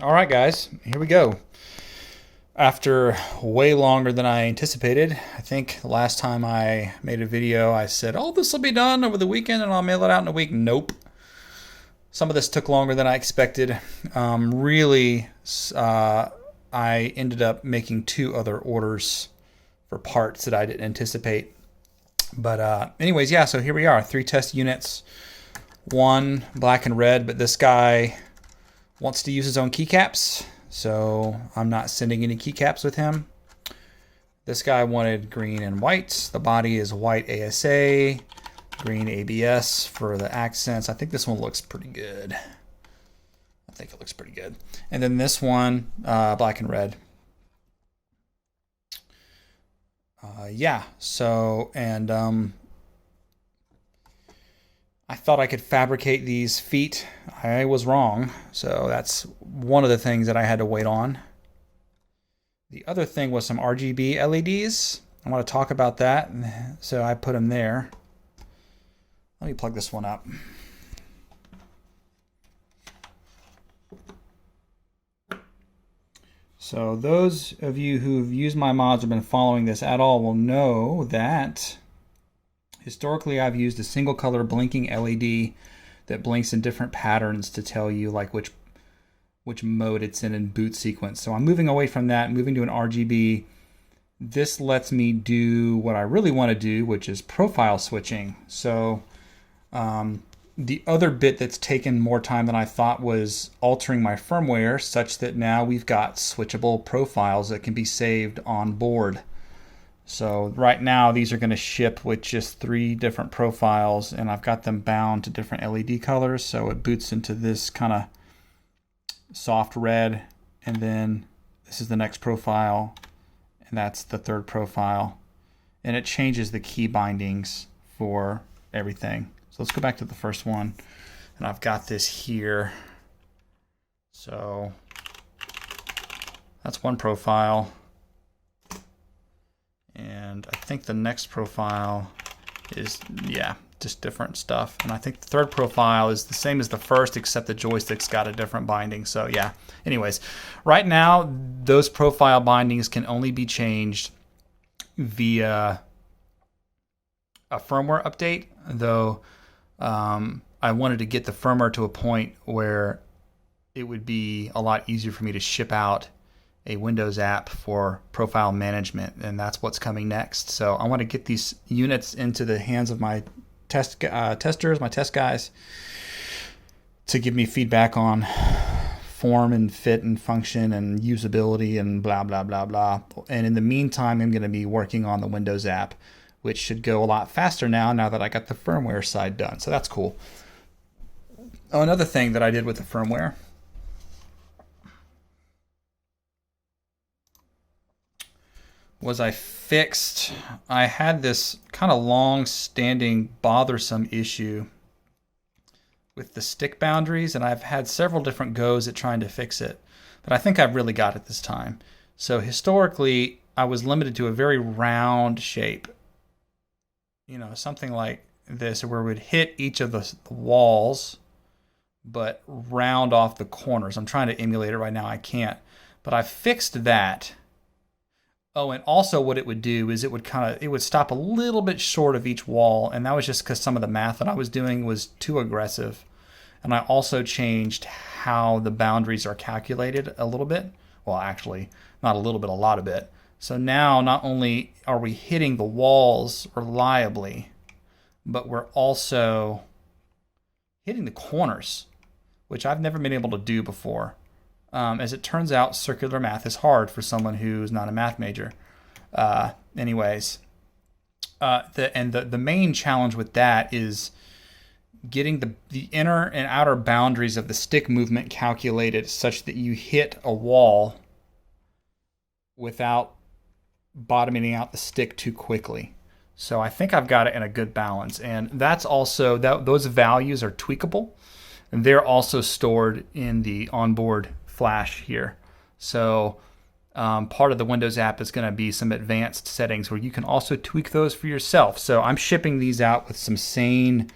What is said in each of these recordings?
All right, guys, here we go. After way longer than I anticipated, I think the last time I made a video, I said, oh, this will be done over the weekend and I'll mail it out in a week. Nope. Some of this took longer than I expected. Really, I ended up making two other orders for parts that I didn't anticipate. But anyways, yeah, so here we are. 3 test units, one black and red, but this guy wants to use his own keycaps, so I'm not sending any keycaps with him. This guy wanted green and white. The body is white ASA, green ABS for the accents. I think this one looks pretty good. I think it looks pretty good. And then this one, black and red. Yeah, so, and I thought I could fabricate these feet. I was wrong. So that's one of the things that I had to wait on. The other thing was some RGB LEDs. I want to talk about that. So I put them there. Let me plug this one up. So those of you who've used my mods or been following this at all will know that historically I've used a single color blinking LED that blinks in different patterns to tell you like which mode it's in boot sequence. So I'm moving away from that, moving to an RGB. This lets me do what I really want to do, which is profile switching. So the other bit that's taken more time than I thought was altering my firmware such that now we've got switchable profiles that can be saved on board. So right now these are going to ship with just 3 different profiles, and I've got them bound to different LED colors. So it boots into this kind of soft red, and then this is the next profile, and that's the 3rd profile. And it changes the key bindings for everything. So let's go back to the first one, and I've got this here. So that's one profile. And I think the next profile is, yeah, just different stuff. And I think the 3rd profile is the same as the first, except the joystick's got a different binding. So yeah, anyways, right now, those profile bindings can only be changed via a firmware update, though I wanted to get the firmware to a point where it would be a lot easier for me to ship out a Windows app for profile management, and that's what's coming next. So I want to get these units into the hands of my testers, my test guys, to give me feedback on form and fit and function and usability and blah, blah, blah, blah. And in the meantime, I'm going to be working on the Windows app, which should go a lot faster now that I got the firmware side done. So that's cool. Oh, another thing that I did with the firmware was I had this kind of long-standing bothersome issue with the stick boundaries, and I've had several different goes at trying to fix it, but I think I've really got it this time. So historically, I was limited to a very round shape, something like this, where we'd hit each of the walls, but round off the corners. I'm trying to emulate it right now. I can't, but I fixed that. Oh, and also what it would do is it would stop a little bit short of each wall, and that was just because some of the math that I was doing was too aggressive. And I also changed how the boundaries are calculated a little bit. Well, actually, not a little bit, a lot of it. So now not only are we hitting the walls reliably, but we're also hitting the corners, which I've never been able to do before. As it turns out, circular math is hard for someone who's not a math major. Anyways, the main challenge with that is getting the inner and outer boundaries of the stick movement calculated such that you hit a wall without bottoming out the stick too quickly. So I think I've got it in a good balance, and that's also those values are tweakable, and they're also stored in the onboard flash here. So part of the Windows app is going to be some advanced settings where you can also tweak those for yourself. So I'm shipping these out with some sane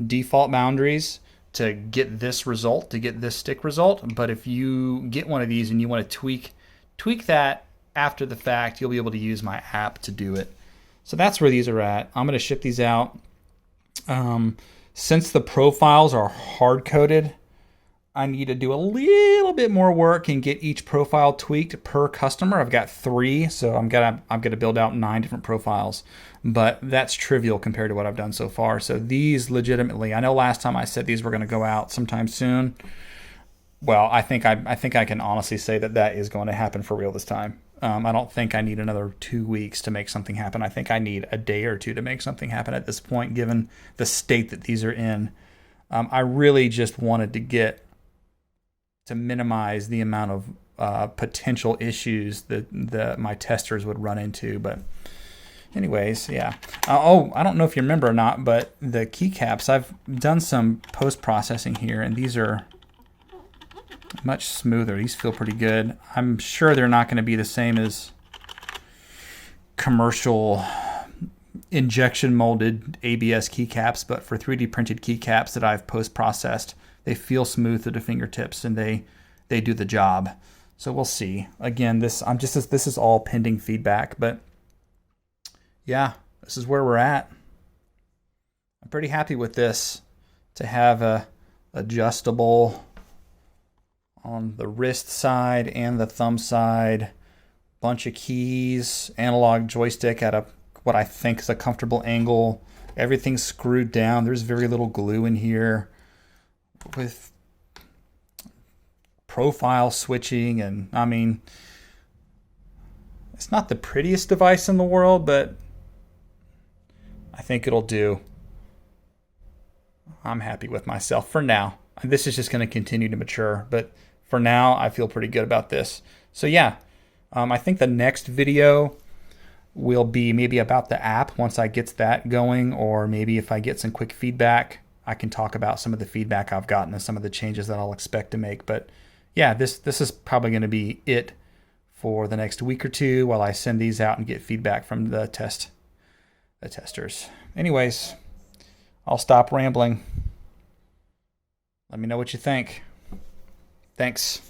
default boundaries to get this result, to get this stick result. But if you get one of these and you want to tweak that after the fact, you'll be able to use my app to do it. So that's where these are at. I'm going to ship these out. Since the profiles are hard-coded, I need to do a little bit more work and get each profile tweaked per customer. I've got 3, so I'm gonna build out 9 different profiles, but that's trivial compared to what I've done so far. So these legitimately, I know last time I said these were gonna go out sometime soon. Well, I think I can honestly say that is going to happen for real this time. I don't think I need another 2 weeks to make something happen. I think I need a day or 2 to make something happen at this point, given the state that these are in. I really just wanted to minimize the amount of potential issues that my testers would run into. But anyways, yeah. I don't know if you remember or not, but the keycaps, I've done some post-processing here, and these are much smoother. These feel pretty good. I'm sure they're not going to be the same as commercial injection molded ABS keycaps, but for 3D printed keycaps that I've post-processed, they feel smooth to the fingertips, and they do the job. So we'll see. Again, this is all pending feedback, but yeah, this is where we're at. I'm pretty happy with this, to have a adjustable on the wrist side and the thumb side, bunch of keys, analog joystick at what I think is a comfortable angle. Everything's screwed down. There's very little glue in here, with profile switching, and I mean, it's not the prettiest device in the world, but I think it'll do. I'm happy with myself for now. This is just going to continue to mature, but for now, I feel pretty good about this. So yeah, I think the next video will be maybe about the app once I get that going, or maybe if I get some quick feedback, I can talk about some of the feedback I've gotten and some of the changes that I'll expect to make. But yeah, this is probably going to be it for the next week or 2 while I send these out and get feedback from the testers. Anyways, I'll stop rambling. Let me know what you think. Thanks.